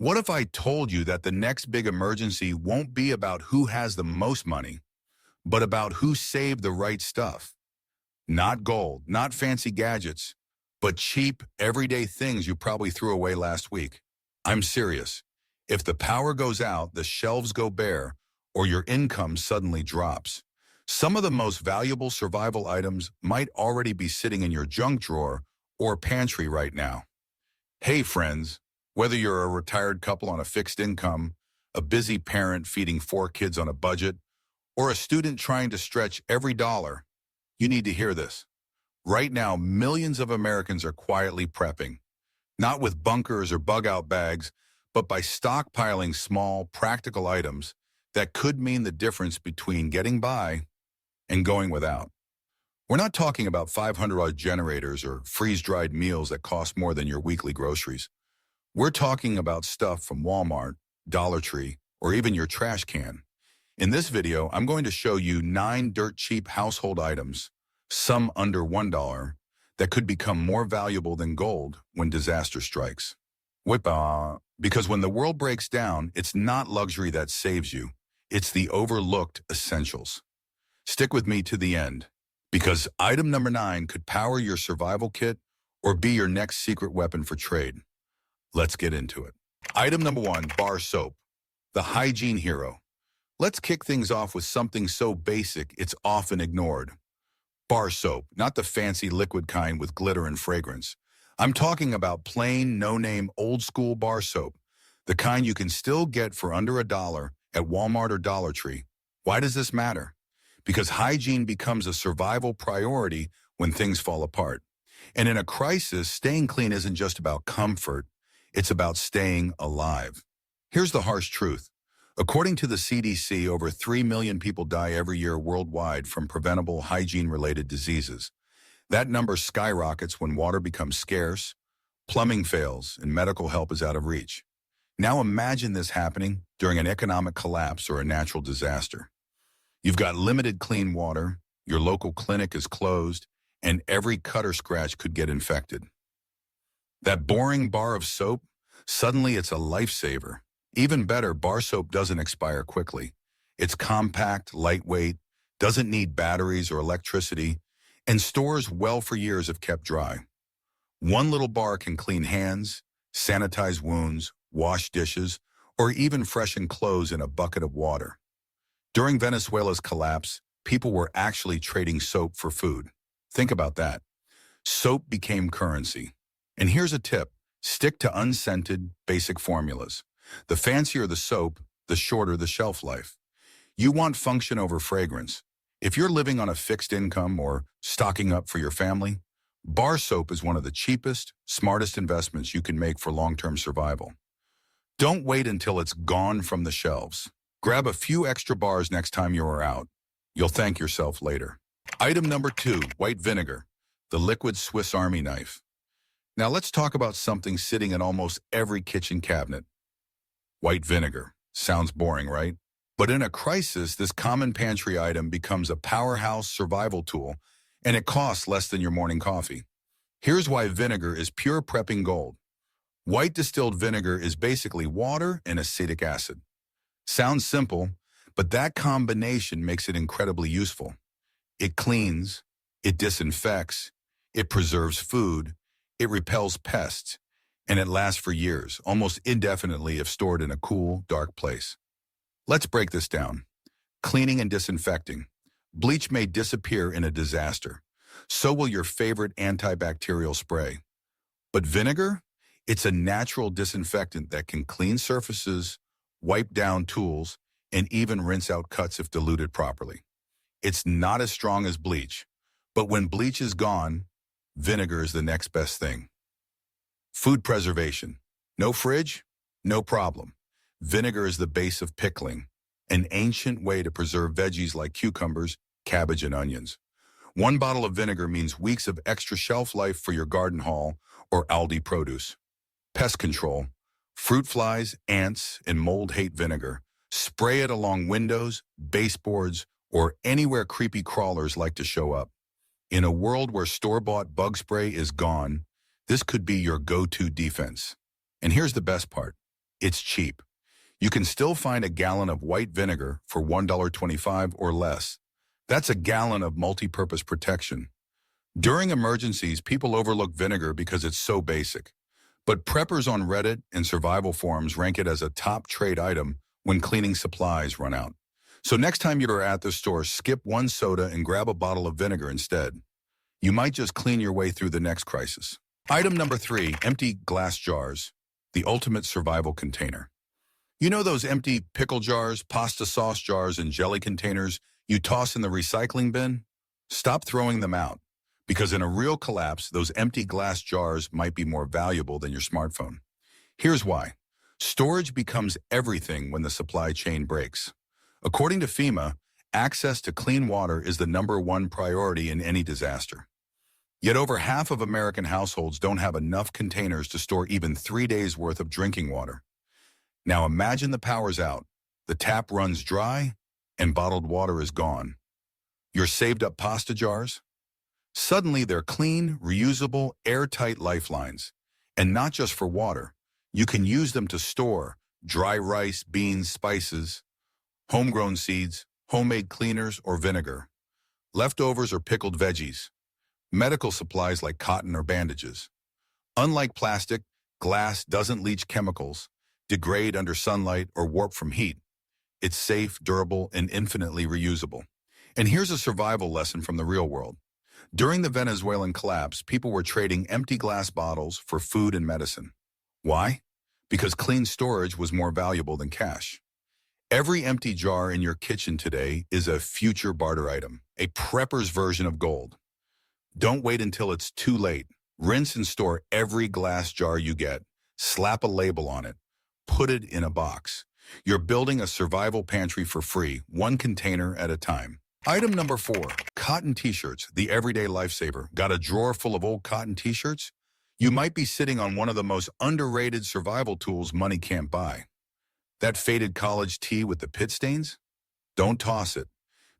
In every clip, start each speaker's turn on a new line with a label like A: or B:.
A: What if I told you that the next big emergency won't be about who has the most money, but about who saved the right stuff? Not gold, not fancy gadgets, but cheap, everyday things you probably threw away last week. I'm serious. If the power goes out, the shelves go bare, or your income suddenly drops, some of the most valuable survival items might already be sitting in your junk drawer or pantry right now. Hey friends, whether you're a retired couple on a fixed income, a busy parent feeding 4 kids on a budget, or a student trying to stretch every dollar, you need to hear this. Right now, millions of Americans are quietly prepping, not with bunkers or bug-out bags, but by stockpiling small, practical items that could mean the difference between getting by and going without. We're not talking about 500-watt generators or freeze-dried meals that cost more than your weekly groceries. We're talking about stuff from Walmart, Dollar Tree, or even your trash can. In this video, I'm going to show you 9 dirt-cheap household items, some under $1, that could become more valuable than gold when disaster strikes. Because when the world breaks down, it's not luxury that saves you. It's the overlooked essentials. Stick with me to the end, because item number 9 could power your survival kit or be your next secret weapon for trade. Let's get into it. Item number 1, bar soap, the hygiene hero. Let's kick things off with something so basic it's often ignored. Bar soap, not the fancy liquid kind with glitter and fragrance. I'm talking about plain, no-name, old-school bar soap, the kind you can still get for under $1 at Walmart or Dollar Tree. Why does this matter? Because hygiene becomes a survival priority when things fall apart. And in a crisis, staying clean isn't just about comfort, it's about staying alive. Here's the harsh truth. According to the CDC, over 3 million people die every year worldwide from preventable hygiene-related diseases. That number skyrockets when water becomes scarce, plumbing fails, and medical help is out of reach. Now imagine this happening during an economic collapse or a natural disaster. You've got limited clean water, your local clinic is closed, and every cut or scratch could get infected. That boring bar of soap, suddenly it's a lifesaver. Even better, bar soap doesn't expire quickly. It's compact, lightweight, doesn't need batteries or electricity, and stores well for years if kept dry. One little bar can clean hands, sanitize wounds, wash dishes, or even freshen clothes in a bucket of water. During Venezuela's collapse, people were actually trading soap for food. Think about that. Soap became currency. And here's a tip. Stick to unscented, basic formulas. The fancier the soap, the shorter the shelf life. You want function over fragrance. If you're living on a fixed income or stocking up for your family, bar soap is one of the cheapest, smartest investments you can make for long-term survival. Don't wait until it's gone from the shelves. Grab a few extra bars next time you are out. You'll thank yourself later. Item number 2, white vinegar, the liquid Swiss Army knife. Now let's talk about something sitting in almost every kitchen cabinet. White vinegar. Sounds boring, right? But in a crisis, this common pantry item becomes a powerhouse survival tool, and it costs less than your morning coffee. Here's why vinegar is pure prepping gold. White distilled vinegar is basically water and acetic acid. Sounds simple, but that combination makes it incredibly useful. It cleans, it disinfects, it preserves food, it repels pests, and it lasts for years, almost indefinitely if stored in a cool, dark place. Let's break this down. Cleaning and disinfecting. Bleach may disappear in a disaster. So will your favorite antibacterial spray. But vinegar? It's a natural disinfectant that can clean surfaces, wipe down tools, and even rinse out cuts if diluted properly. It's not as strong as bleach, but when bleach is gone, vinegar is the next best thing. Food preservation. No fridge? No problem. Vinegar is the base of pickling, an ancient way to preserve veggies like cucumbers, cabbage, and onions. 1 bottle of vinegar means weeks of extra shelf life for your garden haul or Aldi produce. Pest control. Fruit flies, ants, and mold hate vinegar. Spray it along windows, baseboards, or anywhere creepy crawlers like to show up. In a world where store-bought bug spray is gone, this could be your go-to defense. And here's the best part. It's cheap. You can still find a gallon of white vinegar for $1.25 or less. That's a gallon of multi-purpose protection. During emergencies, people overlook vinegar because it's so basic. But preppers on Reddit and survival forums rank it as a top trade item when cleaning supplies run out. So next time you're at the store, skip one soda and grab a bottle of vinegar instead. You might just clean your way through the next crisis. Item number 3, empty glass jars, the ultimate survival container. You know those empty pickle jars, pasta sauce jars, and jelly containers you toss in the recycling bin? Stop throwing them out, because in a real collapse, those empty glass jars might be more valuable than your smartphone. Here's why. Storage becomes everything when the supply chain breaks. According to FEMA, access to clean water is the #1 priority in any disaster. Yet over half of American households don't have enough containers to store even 3 days' worth of drinking water. Now imagine the power's out, the tap runs dry, and bottled water is gone. Your saved up pasta jars? Suddenly they're clean, reusable, airtight lifelines. And not just for water. You can use them to store dry rice, beans, spices, homegrown seeds, homemade cleaners, or vinegar, leftovers or pickled veggies, medical supplies like cotton or bandages. Unlike plastic, glass doesn't leach chemicals, degrade under sunlight, or warp from heat. It's safe, durable, and infinitely reusable. And here's a survival lesson from the real world. During the Venezuelan collapse, people were trading empty glass bottles for food and medicine. Why? Because clean storage was more valuable than cash. Every empty jar in your kitchen today is a future barter item, a prepper's version of gold. Don't wait until it's too late. Rinse and store every glass jar you get. Slap a label on it. Put it in a box. You're building a survival pantry for free, one container at a time. Item number 4, cotton t-shirts, the everyday lifesaver. Got a drawer full of old cotton t-shirts? You might be sitting on one of the most underrated survival tools money can't buy. That faded college tee with the pit stains? Don't toss it,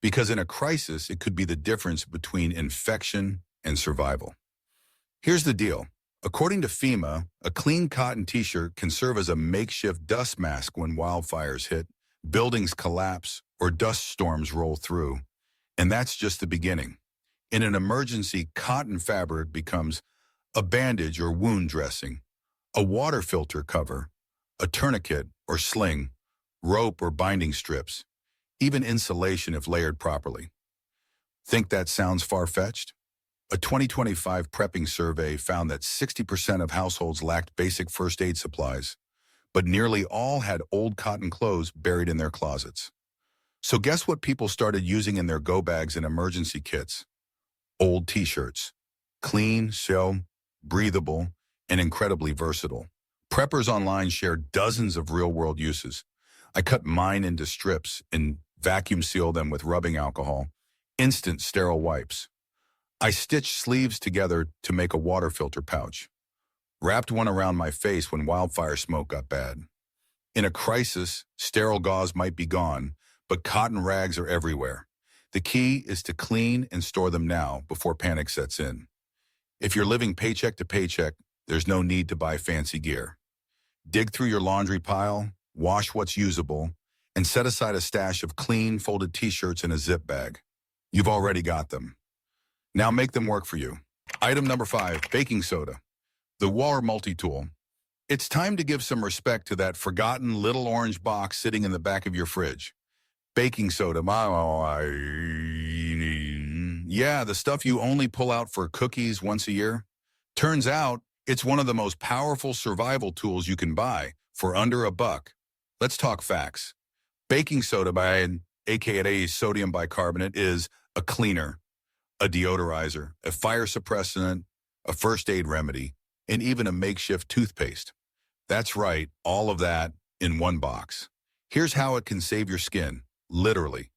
A: because in a crisis, it could be the difference between infection and survival. Here's the deal. According to FEMA, a clean cotton t-shirt can serve as a makeshift dust mask when wildfires hit, buildings collapse, or dust storms roll through. And that's just the beginning. In an emergency, cotton fabric becomes a bandage or wound dressing, a water filter cover, a tourniquet or sling, rope or binding strips, even insulation if layered properly. Think that sounds far-fetched? A 2025 prepping survey found that 60% of households lacked basic first aid supplies, but nearly all had old cotton clothes buried in their closets. So guess what people started using in their go bags and emergency kits? Old t-shirts. Clean, sewn, breathable, and incredibly versatile. Preppers online share dozens of real-world uses. I cut mine into strips and vacuum seal them with rubbing alcohol, instant sterile wipes. I stitched sleeves together to make a water filter pouch. Wrapped one around my face when wildfire smoke got bad. In a crisis, sterile gauze might be gone, but cotton rags are everywhere. The key is to clean and store them now before panic sets in. If you're living paycheck to paycheck, there's no need to buy fancy gear. Dig through your laundry pile, wash what's usable, and set aside a stash of clean, folded t-shirts in a zip bag. You've already got them. Now make them work for you. Item number 5, baking soda. The water multi-tool. It's time to give some respect to that forgotten little orange box sitting in the back of your fridge. Baking soda, yeah, the stuff you only pull out for cookies once a year. Turns out, it's one of the most powerful survival tools you can buy for under $1. Let's talk facts. Baking soda, aka sodium bicarbonate, is a cleaner, a deodorizer, a fire suppressant, a first aid remedy, and even a makeshift toothpaste. That's right, all of that in one box. Here's how it can save your skin, literally.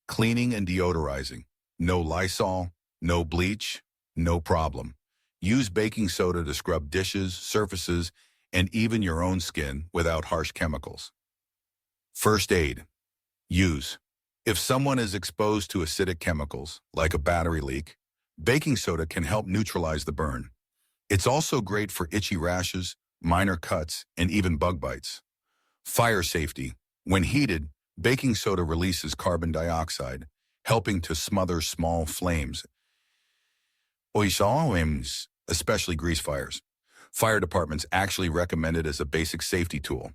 A: Cleaning and deodorizing. No Lysol, no bleach, no problem. Use baking soda to scrub dishes, surfaces, and even your own skin without harsh chemicals. First aid. Use. If someone is exposed to acidic chemicals, like a battery leak, baking soda can help neutralize the burn. It's also great for itchy rashes, minor cuts, and even bug bites. Fire safety. When heated, baking soda releases carbon dioxide, helping to smother small flames, especially grease fires. Fire departments actually recommend it as a basic safety tool.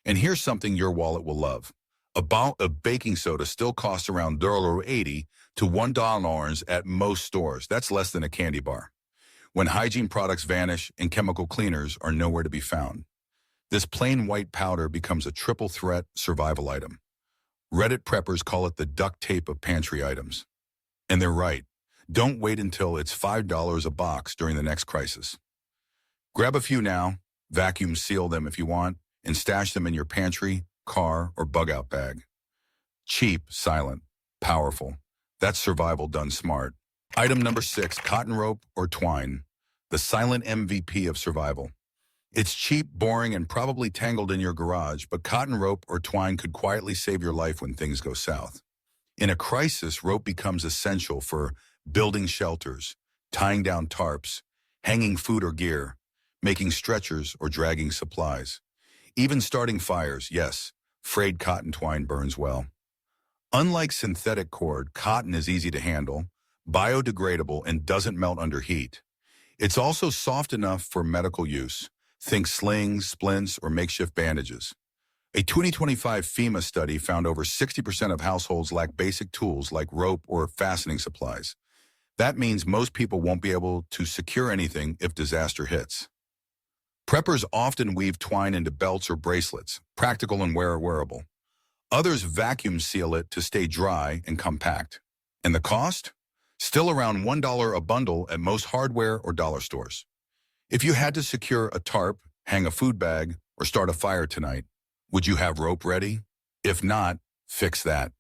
A: And here's something your wallet will love. A bottle of baking soda still costs around $1.80 to $1 at most stores. That's less than a candy bar. When hygiene products vanish and chemical cleaners are nowhere to be found, this plain white powder becomes a triple threat survival item. Reddit preppers call it the duct tape of pantry items. And they're right. Don't wait until it's $5 a box during the next crisis. Grab a few now, vacuum seal them if you want, and stash them in your pantry, car, or bug-out bag. Cheap, silent, powerful. That's survival done smart. Item number 6, cotton rope or twine, the silent MVP of survival. It's cheap, boring, and probably tangled in your garage, but cotton rope or twine could quietly save your life when things go south. In a crisis, rope becomes essential for building shelters, tying down tarps, hanging food or gear, making stretchers or dragging supplies. Even starting fires, yes, frayed cotton twine burns well. Unlike synthetic cord, cotton is easy to handle, biodegradable, and doesn't melt under heat. It's also soft enough for medical use. Think slings, splints, or makeshift bandages. A 2025 FEMA study found over 60% of households lack basic tools like rope or fastening supplies. That means most people won't be able to secure anything if disaster hits. Preppers often weave twine into belts or bracelets, practical and wearable. Others vacuum seal it to stay dry and compact. And the cost? Still around $1 a bundle at most hardware or dollar stores. If you had to secure a tarp, hang a food bag, or start a fire tonight, would you have rope ready? If not, fix that.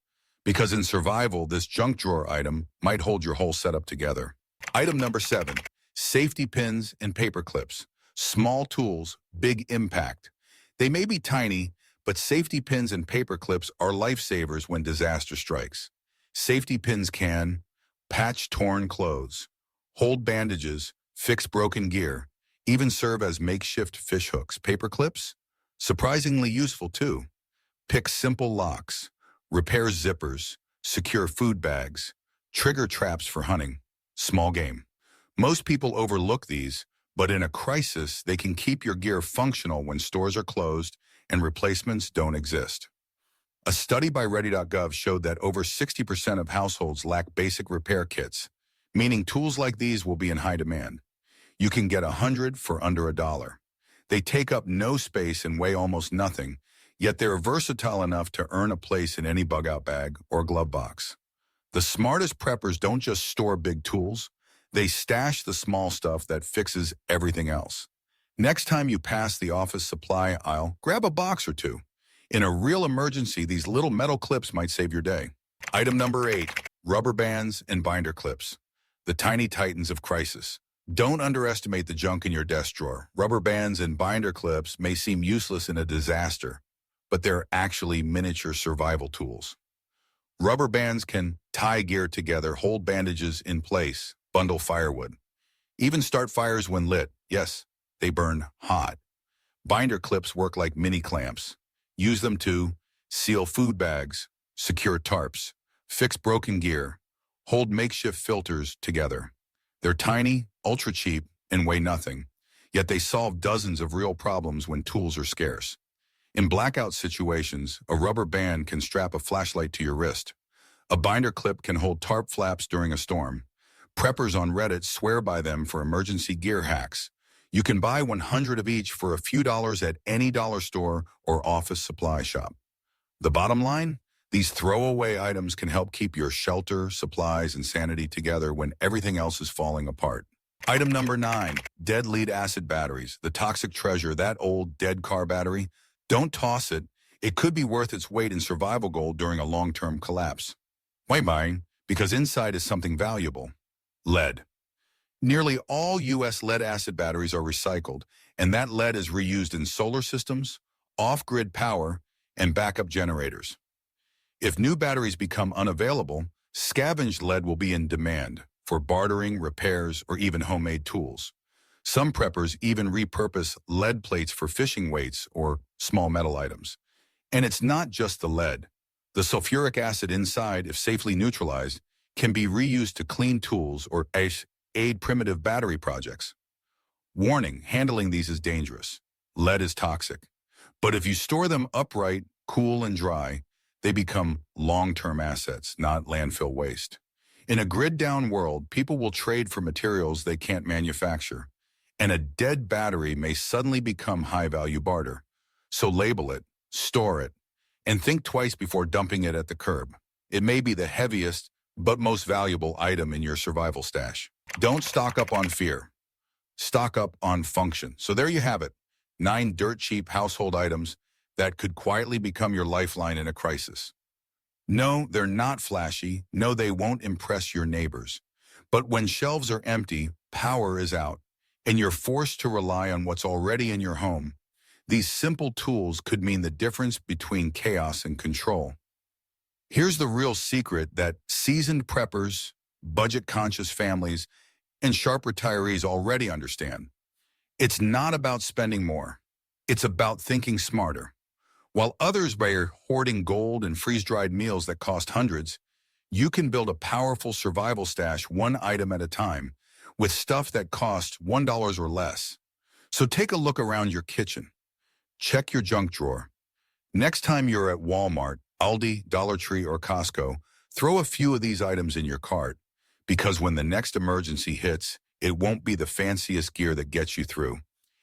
A: Because in survival, this junk drawer item might hold your whole setup together. Item number 7, safety pins and paper clips. Small tools, big impact. They may be tiny, but safety pins and paper clips are lifesavers when disaster strikes. Safety pins can patch torn clothes, hold bandages, fix broken gear, even serve as makeshift fish hooks. Paper clips? Surprisingly useful too. Pick simple locks, repair zippers, secure food bags, trigger traps for hunting. Small game. Most people overlook these, but in a crisis, they can keep your gear functional when stores are closed and replacements don't exist. A study by Ready.gov showed that over 60% of households lack basic repair kits, meaning tools like these will be in high demand. You can get 100 for under $1. They take up no space and weigh almost nothing, yet they're versatile enough to earn a place in any bug-out bag or glove box. The smartest preppers don't just store big tools, they stash the small stuff that fixes everything else. Next time you pass the office supply aisle, grab a box or two. In a real emergency, these little metal clips might save your day. Item number 8, rubber bands and binder clips, the tiny titans of crisis. Don't underestimate the junk in your desk drawer. Rubber bands and binder clips may seem useless in a disaster, but they're actually miniature survival tools. Rubber bands can tie gear together, hold bandages in place, bundle firewood, even start fires when lit. Yes, they burn hot. Binder clips work like mini clamps. Use them to seal food bags, secure tarps, fix broken gear, hold makeshift filters together. They're tiny, ultra cheap, and weigh nothing, yet they solve dozens of real problems when tools are scarce. In blackout situations, a rubber band can strap a flashlight to your wrist. A binder clip can hold tarp flaps during a storm. Preppers on Reddit swear by them for emergency gear hacks. You can buy 100 of each for a few dollars at any dollar store or office supply shop. The bottom line? These throwaway items can help keep your shelter, supplies, and sanity together when everything else is falling apart. Item number 9, dead lead acid batteries, the toxic treasure, that old dead car battery. Don't toss it. It could be worth its weight in survival gold during a long-term collapse. Why buying? Because inside is something valuable. Lead. Nearly all U.S. lead-acid batteries are recycled, and that lead is reused in solar systems, off-grid power, and backup generators. If new batteries become unavailable, scavenged lead will be in demand for bartering, repairs, or even homemade tools. Some preppers even repurpose lead plates for fishing weights or small metal items. And it's not just the lead. The sulfuric acid inside, if safely neutralized, can be reused to clean tools or aid primitive battery projects. Warning, handling these is dangerous. Lead is toxic. But if you store them upright, cool, and dry, they become long-term assets, not landfill waste. In a grid-down world, people will trade for materials they can't manufacture, and a dead battery may suddenly become high-value barter. So label it, store it, and think twice before dumping it at the curb. It may be the heaviest, but most valuable item in your survival stash. Don't stock up on fear. Stock up on function. So there you have it, 9 dirt-cheap household items that could quietly become your lifeline in a crisis. No, they're not flashy. No, they won't impress your neighbors. But when shelves are empty, power is out, and you're forced to rely on what's already in your home. These simple tools could mean the difference between chaos and control. Here's the real secret that seasoned preppers, budget-conscious families, and sharp retirees already understand. It's not about spending more. It's about thinking smarter. While others are hoarding gold and freeze-dried meals that cost hundreds, you can build a powerful survival stash one item at a time with stuff that costs $1 or less. So take a look around your kitchen. Check your junk drawer. Next time you're at Walmart, Aldi, Dollar Tree, or Costco, throw a few of these items in your cart, because when the next emergency hits, it won't be the fanciest gear that gets you through.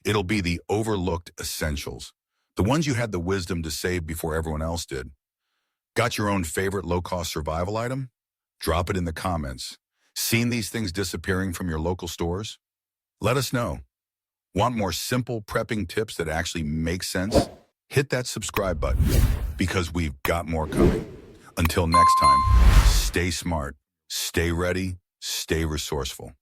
A: It'll be the overlooked essentials, the ones you had the wisdom to save before everyone else did. Got your own favorite low-cost survival item? Drop it in the comments. Seen these things disappearing from your local stores? Let us know. Want more simple prepping tips that actually make sense? Hit that subscribe button, because we've got more coming. Until next time, stay smart, stay ready, stay resourceful.